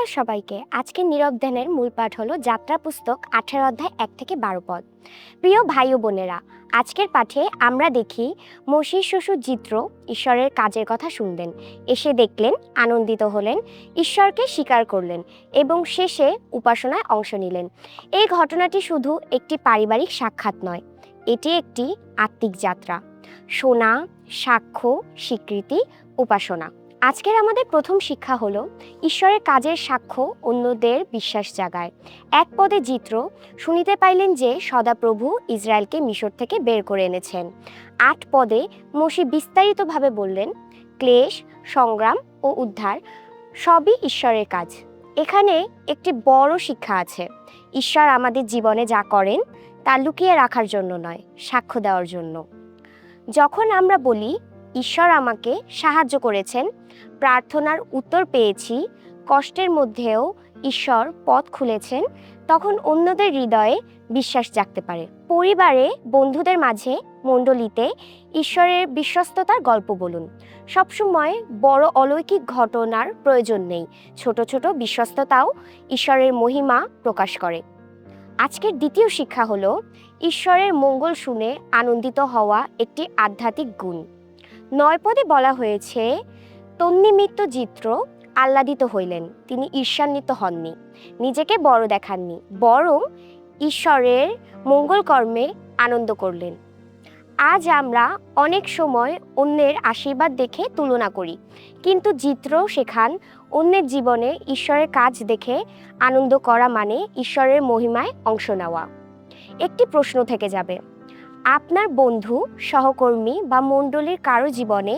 নমস্কার সবাইকে। আজকের নীরব ধ্যানের মূল পাঠ হলো যাত্রা পুস্তক 18 অধ্যায় 1 থেকে 12 পদ। প্রিয় ভাই ও বোনেরা, আজকের পাঠে আমরা দেখি মোশির শ্বশুর জিত্র ঈশ্বরের কাজের কথা শুনলেন, এসে দেখলেন, আনন্দিত হলেন, ঈশ্বরকে স্বীকার করলেন এবং শেষে উপাসনায় অংশ নিলেন। এই ঘটনাটি শুধু একটি পারিবারিক সাক্ষাৎ নয়, এটি একটি আত্মিক যাত্রা। শোনা, সাক্ষ্য, স্বীকৃতি, উপাসনা। আজকের আমাদের প্রথম শিক্ষা হলো ঈশ্বরের কাজের সাক্ষ্য অন্যদের বিশ্বাস জাগায়। এক পদে জিত্র শুনিতে পাইলেন যে সদাপ্রভু ইসরায়েলকে মিশর থেকে বের করে এনেছেন। 8 পদে মোশি বিস্তারিতভাবে বললেন, ক্লেশ, সংগ্রাম ও উদ্ধার সবই ঈশ্বরের কাজ। এখানে একটি বড় শিক্ষা আছে। ঈশ্বর আমাদের জীবনে যা করেন তা লুকিয়ে রাখার জন্য নয়, সাক্ষ্য দেওয়ার জন্য। যখন আমরা বলি ঈশ্বর আমাকে সাহায্য করেছেন, প্রার্থনার উত্তর পেয়েছি, কষ্টের মধ্যেও ঈশ্বর পথ খুলেছেন, তখন অন্যদের হৃদয়ে বিশ্বাস জাগতে পারে। পরিবারে, বন্ধুদের মাঝে, মণ্ডলীতে ঈশ্বরের বিশ্বস্ততার গল্প বলুন। সবসময় বড় অলৌকিক ঘটনার প্রয়োজন নেই, ছোট ছোট বিশ্বস্ততাও ঈশ্বরের মহিমা প্রকাশ করে। আজকের দ্বিতীয় শিক্ষা হলো ঈশ্বরের মঙ্গল শুনে আনন্দিত হওয়া একটি আধ্যাত্মিক গুণ। 9 পদে বলা হয়েছে, তন্নিমিত্ত জিত্র আহ্লাদিত হইলেন, তিনি ঈর্ষান্বিত হননি, নিজেকে বড় দেখাননি, বরং ঈশ্বরের মঙ্গল কর্মে আনন্দ করলেন। আজ আমরা অনেক সময় অন্যের আশীর্বাদ দেখে তুলনা করি, কিন্তু জিত্র শেখান অন্যের জীবনে ঈশ্বরের কাজ দেখে আনন্দ করা মানে ঈশ্বরের মহিমায় অংশ নেওয়া। একটি প্রশ্ন থেকে যাবে, আপনার বন্ধু, সহকর্মী বা মণ্ডলীর কারো জীবনে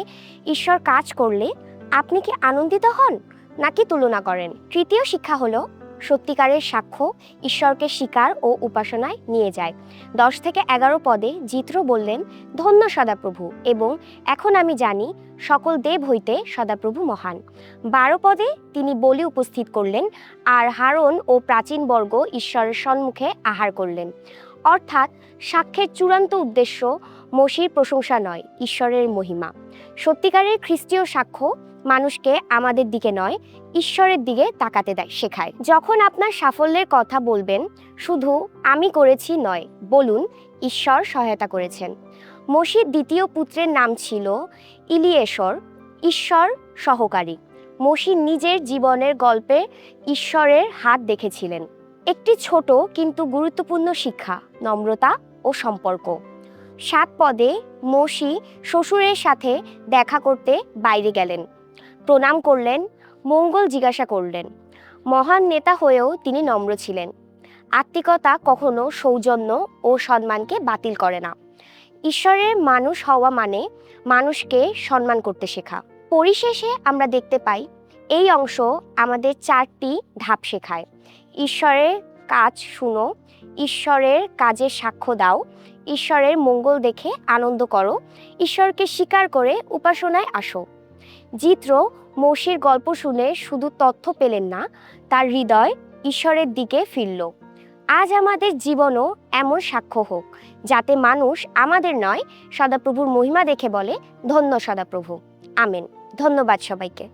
ঈশ্বর কাজ করলে আপনি কি আনন্দিত হন নাকি তুলনা করেন? তৃতীয় শিক্ষা হলো সত্যিকারের সাক্ষ্য ঈশ্বরকে স্বীকার ও উপাসনায় নিয়ে যায়। 10 থেকে 11 পদে জিত্র বললেন, ধন্য সদাপ্রভু, এবং এখন আমি জানি সকল দেব হইতে সদাপ্রভু মহান। 12 পদে তিনি বলি উপস্থিত করলেন, আর হারন ও প্রাচীন বর্গ ঈশ্বরের সম্মুখে আহার করলেন। অর্থাৎ সাক্ষ্যের চূড়ান্ত উদ্দেশ্য মোশির প্রশংসা নয়, ঈশ্বরের মহিমা। সত্যিকারের খ্রিস্টীয় সাক্ষ্য মানুষকে আমাদের দিকে নয়, ঈশ্বরের দিকে তাকাতে শেখায়। যখন আপনার সাফল্যের কথা বলবেন, শুধু আমি করেছি নয়, বলুন ঈশ্বর সহায়তা করেছেন। মোশির দ্বিতীয় পুত্রের নাম ছিল ইলিয়েশর, ঈশ্বর সহকারী। মোশি নিজের জীবনের গল্পে ঈশ্বরের হাত দেখেছিলেন। একটি ছোট কিন্তু গুরুত্বপূর্ণ শিক্ষা, নম্রতা ও সম্পর্ক। 7 পদে মোশি শ্বশুরের সাথে দেখা করতে বাইরে গেলেন, প্রণাম করলেন, মঙ্গল জিজ্ঞাসা করলেন। মহান নেতা হয়েও তিনি নম্র ছিলেন। আত্মিকতা কখনো সৌজন্য ও সম্মানকে বাতিল করে না। ঈশ্বরের মানুষ হওয়া মানে মানুষকে সম্মান করতে শেখা। পরিশেষে আমরা দেখতে পাই এই অংশ আমাদের 4টি ধাপ শেখায়। ঈশ্বরের কাজ শুনো, ঈশ্বরের কাজে সাক্ষ্য দাও, ঈশ্বরের মঙ্গল দেখে আনন্দ করো, ঈশ্বরকে স্বীকার করে উপাসনায় আসো। জিত্র মোশির গল্প শুনে শুধু তথ্য পেলেন না, তার হৃদয় ঈশ্বরের দিকে ফিরল। আজ আমাদের জীবনও এমন সাক্ষ্য হোক, যাতে মানুষ আমাদের নয়, সদাপ্রভুর মহিমা দেখে বলে, ধন্য সদাপ্রভু। আমেন। ধন্যবাদ সবাইকে।